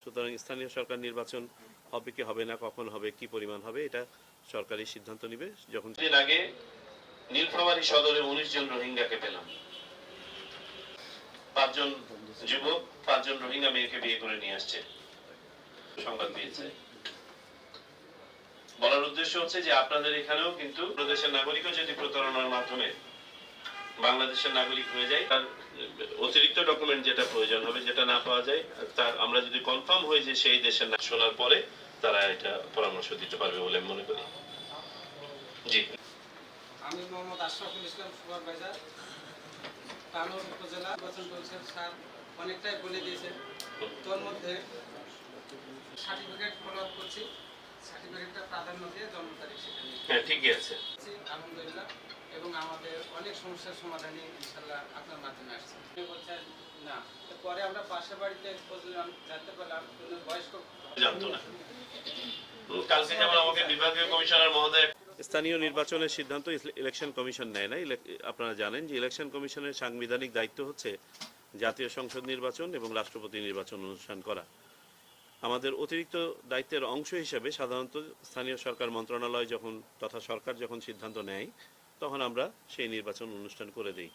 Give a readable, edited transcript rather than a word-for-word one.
সুতরাং স্থানীয় সরকার নির্বাচন হবে কি হবে না, কখন হবে, কি পরিমাণ হবে, এটা সরকারই সিদ্ধান্ত নেবে। যখন দিন আগে নীলফামারী সদরে 19 জন রোহিঙ্গাকে পেলাম। 5 জন যুবক 5 জন রোহিঙ্গা মেয়েকে বিয়ে করে নিয়ে আসছে, সংবাদ দিয়েছে। বলার উদ্দেশ্য হচ্ছে যে আপনাদের এখানেও কিন্তু প্রদেশের নাগরিকও যদি প্রতারণার মাধ্যমে বাংলাদেশের নাগরিক হয়ে যায়, তার অতিরিক্ত ডকুমেন্ট যেটা প্রয়োজন হবে, যেটা না পাওয়া যায়, তার আমরা যদি কনফার্ম হই যে সেই দেশের না, শোনার পরে তারা এটা পরামর্শ দিতে পারবে বলে আমি মনে করি। জি, আমি মোহাম্মদ আশরাফুল ইসলাম, সুপারভাইজার, কানুর উপজেলা নির্বাচন কমিশন। স্যার অনেকটাই বলে দিয়েছেন, তোর মধ্যে সার্টিফিকেট ফলো আপ করছি, সার্টিফিকেটটা প্রাধান্য দিয়ে জন্ম তারিখ সেখানে। হ্যাঁ ঠিকই আছে, আলহামদুলিল্লাহ। এবং আমাদের অনেক সমস্যার সমাধানে ইনশাল্লাহ আপনার মাধ্যমে আসছে। বলছেন না, পরে আমরা পাশের বাড়িতে খুঁজলাম, জানতে পারলাম বয়স্ক জানতো না। কালকে যেমন আমাকে বিভাগীয় কমিশনার মহোদয়, স্থানীয় নির্বাচনের সিদ্ধান্ত ইলেকশন কমিশন নেয় না। আপনারা জানেন যে ইলেকশন কমিশনের সাংবিধানিক দায়িত্ব হচ্ছে জাতীয় সংসদ নির্বাচন এবং রাষ্ট্রপতি নির্বাচন অনুষ্ঠান করা। আমাদের অতিরিক্ত দায়িত্বের অংশ হিসেবে সাধারণত স্থানীয় সরকার মন্ত্রণালয় যখন তথা সরকার যখন সিদ্ধান্ত নেয়, তখন আমরা সেই নির্বাচন অনুষ্ঠান করে দিই।